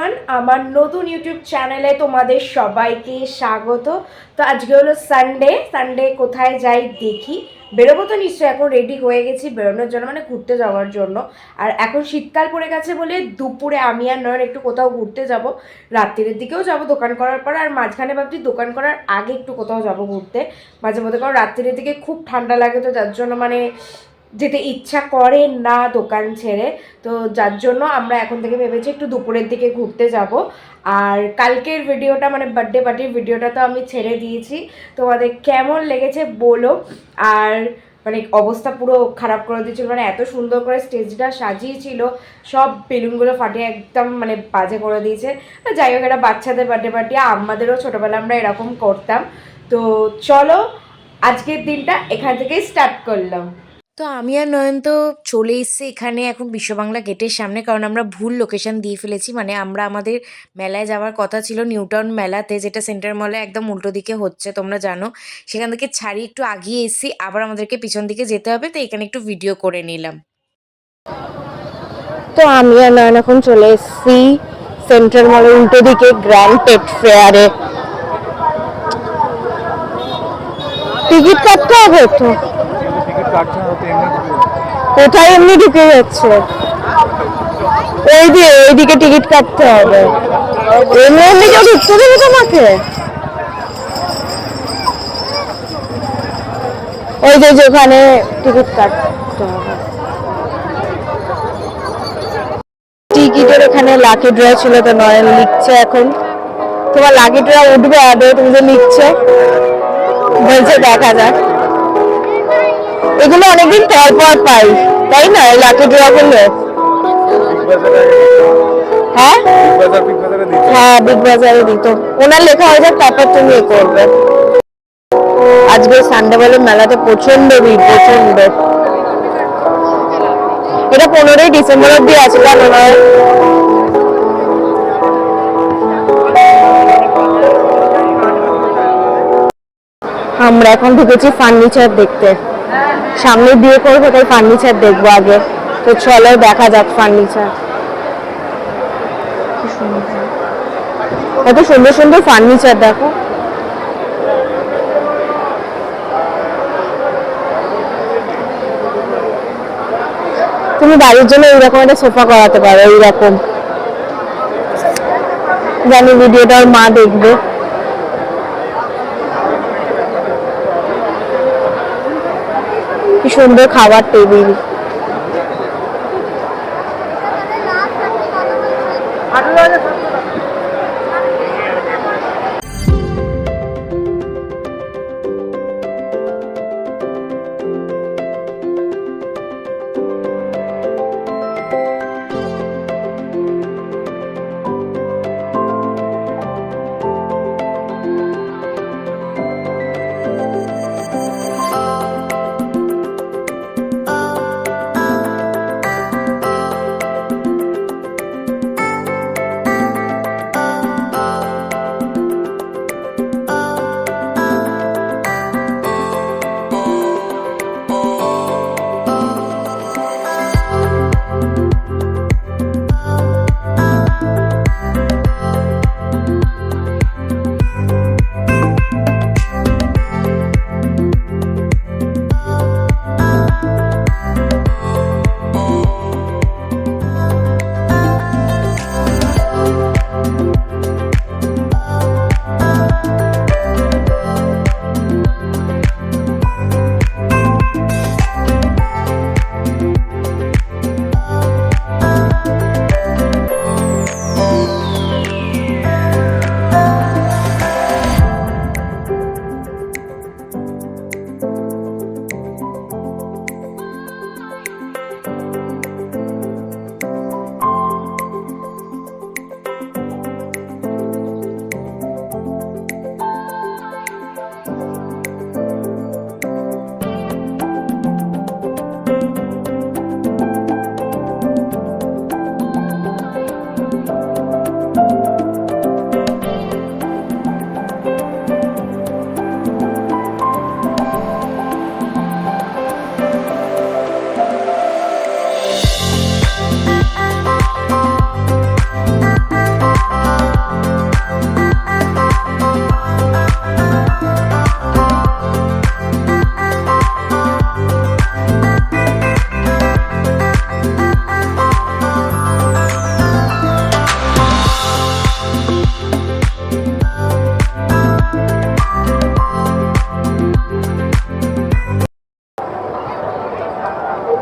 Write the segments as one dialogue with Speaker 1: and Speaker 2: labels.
Speaker 1: Everyone, আমার নতুন YouTube চ্যানেলে তোমাদের সবাইকে স্বাগত। তো আজকে হলো সানডে কোথায় যাই দেখি। বেরোবো তো নিশ্চয়ই, এখন রেডি হয়ে গেছি বেরোনোর জন্য, মানে ঘুরতে যাওয়ার জন্য। আর এখন শীতকাল পড়ে গেছে বলে দুপুরে আমি আর নয়ন একটু কোথাও ঘুরতে যাব। রাত্রির দিকেও যাব দোকান করার পর, আর মাঝখানে ভাবছি দোকান করার আগে একটু কোথাও যাব ঘুরতে মাঝে মধ্যে, কারণ রাত্রির দিকে খুব ঠান্ডা লাগে, তো যার জন্য মানে যেতে ইচ্ছা করে না দোকান ছেড়ে। তো যার জন্য আমরা এখন থেকে ভেবেছি একটু দুপুরের দিকে ঘুরতে যাব। আর কালকের ভিডিওটা মানে বার্থডে পার্টির ভিডিওটা তো আমি ছেড়ে দিয়েছি, তোমাদের কেমন লেগেছে বলো। আর মানে অবস্থা পুরো খারাপ করে দিয়েছিল, মানে এত সুন্দর করে স্টেজটা সাজিয়েছিল, সব বেলুনগুলো ফাটিয়ে একদম মানে বাজে করে দিয়েছে। যাই হোক, এটা বাচ্চাদের বার্থডে পার্টি, আমাদেরও ছোটোবেলা আমরা এরকম করতাম। তো চলো আজকের দিনটা এখান থেকেই স্টার্ট করলাম। তো আমি আর নয়ন তো চলে এসেছি এখানে এখন বিশ্ববাংলা গেটের সামনে, কারণ আমরা ভুল লোকেশন দিয়ে ফেলেছি। মানে আমরা আমাদের মেলায় যাওয়ার কথা ছিল নিউটাউন মেলাতে, যেটা সেন্টার মলে একদম উল্টো দিকে হচ্ছে তোমরা জানো। সেখান থেকে ছাড়িয়ে একটু আগিয়ে এসেছি, আবার আমাদেরকে পিছন দিকে যেতে হবে, তো এখানে একটু ভিডিও করে নিলাম।
Speaker 2: তো আমি আর নয়ন এখন চলে এসেছি সেন্ট্রাল মলের উল্টো দিকে গ্র্যান্ড পেট ফেয়ারে। টিকিট কাটতে হবে তো, কোথায় এমনি ঢুকে যাচ্ছে, ওই যে ওইদিকে টিকিট কাটতে হবে। এমনি এমনি কেউ ঢুকতে দেবে তোমাকে? ওই যে যেখানে টিকিট কাটতে হবে। টিকিটের এখানে লাকি ড্র ছিল, তো নয়ন লিখছে এখন। তোমার লাকি ড্র উঠবে আগে, তুমি যে লিখছে বলছে দেখা যাক। এগুলো অনেকদিন পর পর পাই তাই না, লাকি ড্র গুলো? হ্যাঁ হ্যাঁ, বিগ বাজারে দিত। ওনার লেখা হয়ে যাক, তারপর তুমি এ করবে। আজকে সানডে বলে মেলাতে প্রচন্ড ভিড়, প্রচন্ড। এটা 15ই ডিসেম্বর অব্দি আছে, কেন নয়? আমরা এখন ঢুকেছি ফার্নিচার দেখতে। সামনে বিয়ে করবো তাই ফার্নিচার দেখবো আগে। তো চলো দেখা যাক ফার্নিচার। কত সুন্দর সুন্দর ফার্নিচার দেখো। তুমি বাড়ির জন্য এইরকম একটা সোফা করাতে পারো, এইরকম। জানি ভিডিওটা ওর মা দেখবে। কি সুন্দর খাবার টেবিল।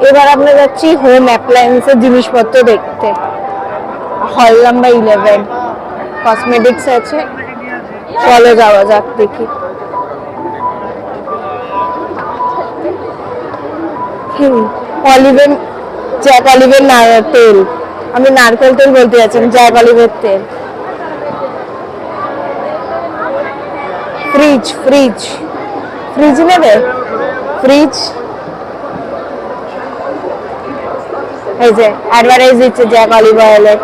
Speaker 2: এবার আমরা যাচ্ছি হোম অ্যাপ্লায়েন্সের জিনিসপত্র দেখতে। হল নাম্বার 11 কসমেটিক্স আছে, চলো যাওয়া যাক দেখি। অলিভের, জ্যাক অলিভের তেল, আমি নারকেল তেল বলতে যাচ্ছি, জ্যাক অলিভের তেল। ফ্রিজ ফ্রিজ ফ্রিজ নেবে? ফ্রিজ এই যে অ্যাডভার্টাইজ দিচ্ছে জ্যাক অলিভ অয়েলের।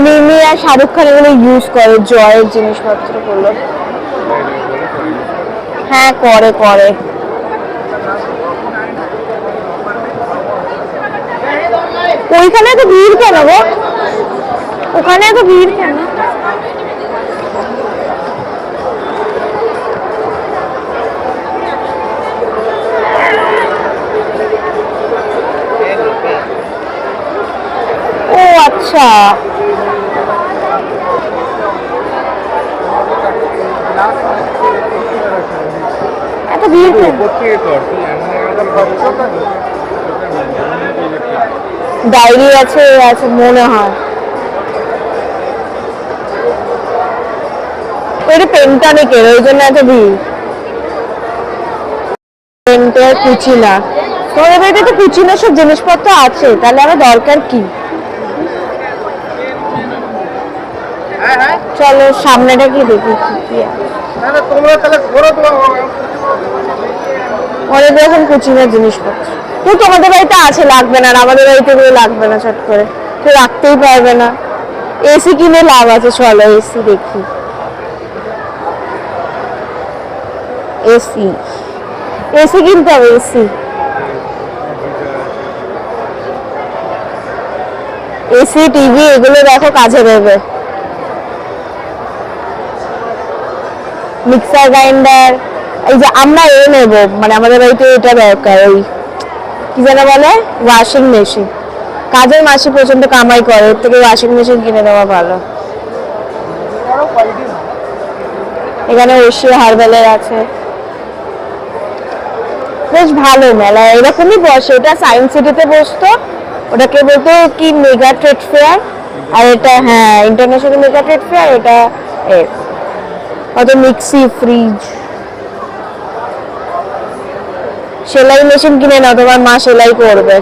Speaker 2: মিমি আর শাহরুখ খান এগুলো ইউজ করে, জয়ের জিনিসপত্র গুলো। হ্যাঁ করে করে। ওইখানে তো ভিড় কেন গো? ওখানে তো ভিড় কেন? ও আচ্ছা, এত ভিড় কেন? ডায়েরি আছে আছে মনে হয়। ওই পেন্টানিকের, ওই জন্য এত ভিড়। পেন্টের কুচিনা, তোমাদের বাড়িতে তো কুচিনা সব জিনিসপত্র আছে, তাহলে আমার দরকার কি? চলো সামনেটা কি দেখি কি আছে। অনেক রকম কুচিনার জিনিসপত্র তো তোমাদের বাড়িতে আছে, লাগবে না, আর আমাদের বাড়িতে এগুলো লাগবে না, চট করে কেউ রাখতেই পারবে না। এসি কিনে লাভ আছে, চলো এসি দেখি। এসি এসি কিনতে হবে, এসি এসি টিভি এগুলো দেখো কাজে দেবে। মিক্সার গ্রাইন্ডার, এই যে আমরা নেব, মানে আমাদের বাড়িতে এটা দরকার, ওই কি যেন বলে ওয়াশিং মেশিন। কাজের মাসি প্রচন্ড কামাই করে, এর থেকে ওয়াশিং মেশিন কিনে দেওয়া ভালো। এখানে ঐশী হারবেলের আছে, বেশ ভালো মেলা, এরকমই বসে। এটা সায়েন্স সিটিতে বসতো, ওটাকে বলতো কি মেগা ট্রেড ফেয়ার, আর এটা হ্যাঁ ইন্টারন্যাশনাল মেগা ট্রেড ফেয়ার। এটা কত মিক্সি, ফ্রিজ, সেলাই মেশিন কিনে নাও, তোমার মা সেলাই করবে।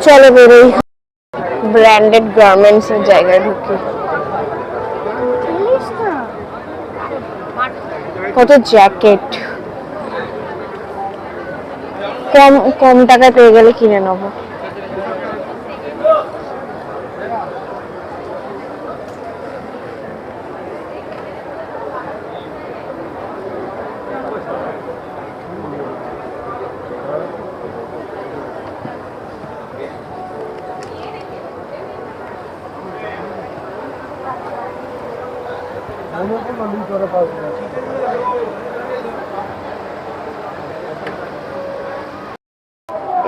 Speaker 2: চলো বেরোই, ব্র্যান্ডেড গার্মেন্টস এর জায়গায় ঢুকি। কত জ্যাকেট, কম কম টাকায় পেয়ে গেলে কিনে নেবো।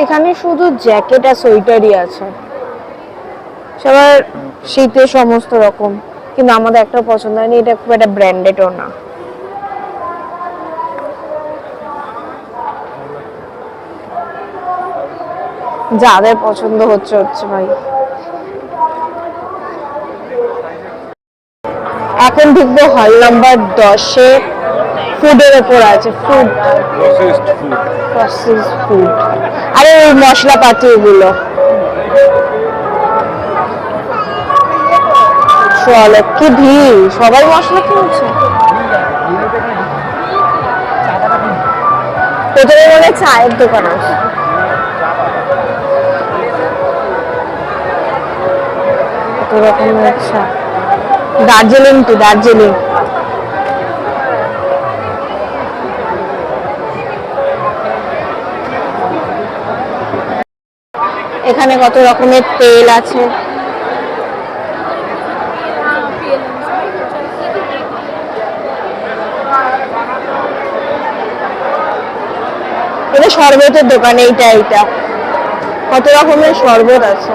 Speaker 2: এখানে শুধু জ্যাকেট আর সোয়েটারই আছে, সবার শীতে সমস্ত রকম, কিন্তু আমাদের একটা পছন্দ হয়নি, এটা খুব একটা ব্র্যান্ডেডও না। যাদের পছন্দ হচ্ছে হচ্ছে ভাই। এখন ঢুকবো হল নাম্বার 10-এ, ফুডের ওপর আছে, ফুড প্রসেসড ফুড, আরে ওই মশলাপাতি ওগুলো। চলো, কি ভিড়, সবাই মশলা কিনছে। প্রথমে মনে চায়ের দোকান আছে, কত রকমের চা। দার্জিলিং টি, দার্জিলিং। এখানে কত রকমের তেল আছে, এটা শরবতের দোকান, এইটা কত রকমের শরবত আছে।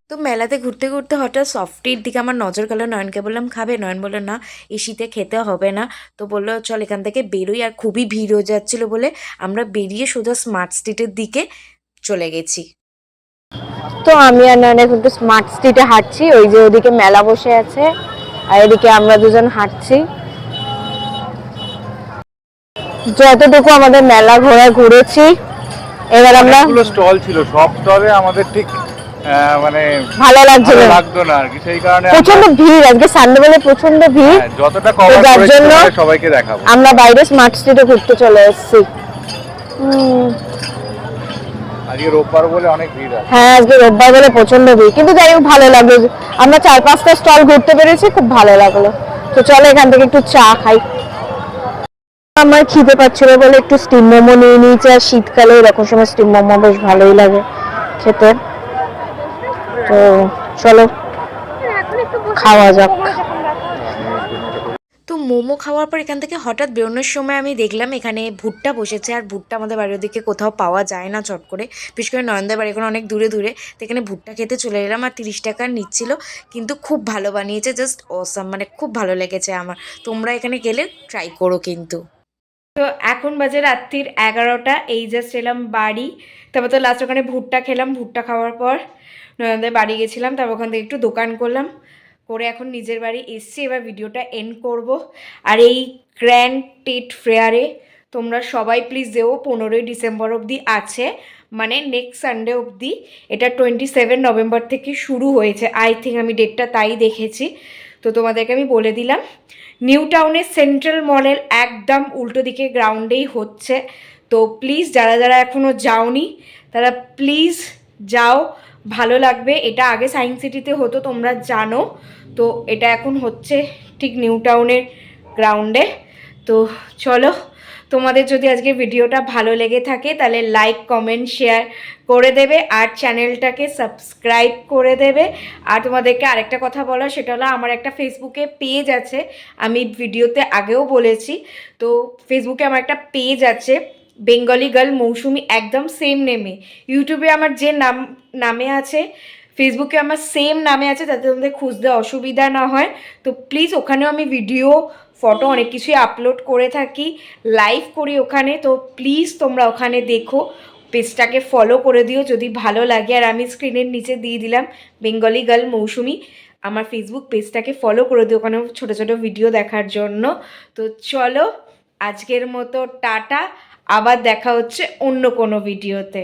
Speaker 1: তো মেলাতে ঘুরতে ঘুরতে হঠাৎ সফটির দিকে আমার নজর গেল। নয়নকে বললাম খাবে, নয়ন বললো না এই শীতে খেতে হবে না। তো বললো চল এখান থেকে বেরোই, আর খুবই ভিড় হয়ে যাচ্ছিলো বলে আমরা বেরিয়ে সোজা স্মার্ট স্ট্রিটের দিকে চলে গেছি।
Speaker 2: তো আমি আর নয়ন এখন একটু স্মার্ট স্ট্রিটে হাঁটছি, ওই যে ওদিকে মেলা বসে আছে আর এদিকে আমরা দুজন হাঁটছি। যতটুকু আমাদের মেলা ঘোরা ঘুরেছি, এবার আমরা
Speaker 3: স্টল ছিল, সব স্টলে আমাদের ঠিক মানে
Speaker 2: ভালো লাগছিল,
Speaker 3: লাগতো না আর কি, সেই কারণে
Speaker 2: প্রচন্ড ভিড় আজকে সানডে বলে প্রচন্ড ভিড়।
Speaker 3: যতটা কভার করেছি তোমাদের সবাইকে দেখাবো।
Speaker 2: আমরা বাইরে স্মার্ট স্ট্রিটে ঘুরতে চলে এসেছি।
Speaker 3: আজকে রোববার বলে অনেক ভিড় আছে।
Speaker 2: হ্যাঁ আজকে রোববার বলে প্রচন্ড ভিড়, কিন্তু যাই হোক ভালো লাগলো, আমরা 4-5টা স্টল ঘুরতে পেরেছি, খুব ভালো লাগলো। তো চলো এখান থেকে একটু চা খাই। আমার খিদে পাচ্ছিল বলে একটু স্টিম মোমো নিয়ে নিয়েছি, আর শীতকালে এরকম সময় স্টিম মোমো বেশ ভালোই লাগে খেতে। তো চলো খাওয়া যাক।
Speaker 1: তো মোমো খাওয়ার পর এখান থেকে হঠাৎ বেরোনোর সময় আমি দেখলাম এখানে ভুট্টা বসেছে, আর ভুট্টা আমাদের বাড়ির দিকে কোথাও পাওয়া যায় না চট করে, বিশেষ করে নয়নদের বাড়ি এখন অনেক দূরে দূরে। তো এখানে ভুট্টা খেতে চলে এলাম, আর 30 টাকা নিচ্ছিল, কিন্তু খুব ভালো বানিয়েছে, জাস্ট অসাম, মানে খুব ভালো লেগেছে আমার। তোমরা এখানে গেলে ট্রাই করো কিন্তু। তো এখন বাজে রাত্রির 11টা, এই জাস্ট এলাম বাড়ি। তারপর তো লাস্ট ওখানে ভুট্টা খেলাম, ভুট্টা খাওয়ার পর নয়নদের বাড়ি গেছিলাম, তারপর ওখান থেকে একটু দোকান করলাম, করে এখন নিজের বাড়ি এসছি। এবার ভিডিওটা এন্ড করব। আর এই গ্র্যান্ড ট্রেড ফেয়ারে তোমরা সবাই প্লিজ যেও, 15ই ডিসেম্বর অবধি আছে, মানে নেক্সট সানডে অবধি। এটা 27 নভেম্বর থেকে শুরু হয়েছে, আই থিঙ্ক, আমি ডেটটা তাই দেখেছি। তো তোমাদেরকে আমি বলে দিলাম, নিউ টাউনের সেন্ট্রাল মলের একদম উল্টো দিকে গ্রাউন্ডেই হচ্ছে। তো প্লিজ যারা যারা এখনও যাওনি তারা প্লিজ যাও, ভালো লাগবে। এটা আগে সায়েন্স সিটিতে হতো, তোমরা জানো। তো এটা এখন হচ্ছে ঠিক নিউ টাউনের গ্রাউন্ডে। তো চলো, তোমাদের যদি আজকে ভিডিওটা ভালো লেগে থাকে তাহলে লাইক কমেন্ট শেয়ার করে দেবে, আর চ্যানেলটাকে সাবস্ক্রাইব করে দেবে। আর তোমাদেরকে আরেকটা কথা বলা, সেটা হলো আমার একটা ফেসবুকে পেজ আছে, আমি ভিডিওতে আগেও বলেছি। তো ফেসবুকে আমার একটা পেজ আছে, বেঙ্গলি গার্ল মৌসুমি, একদম সেম নেমে। ইউটিউবে আমার যে নামে আছে, ফেসবুকে আমার সেম নামে আছে, যাতে তোমাদের খুঁজতে অসুবিধা না হয়। তো প্লিজ ওখানেও আমি ভিডিও, ফটো, অনেক কিছুই আপলোড করে থাকি, লাইভ করি ওখানে। তো প্লিজ তোমরা ওখানে দেখো, পেজটাকে ফলো করে দিও যদি ভালো লাগে। আর আমি স্ক্রিনের নিচে দিয়ে দিলাম বেঙ্গলি গার্ল মৌসুমি, আমার ফেসবুক পেজটাকে ফলো করে দিও ওখানে ছোটো ছোটো ভিডিও দেখার জন্য। তো চলো আজকের মতো টাটা, আবার দেখা হচ্ছে অন্য কোনো ভিডিওতে।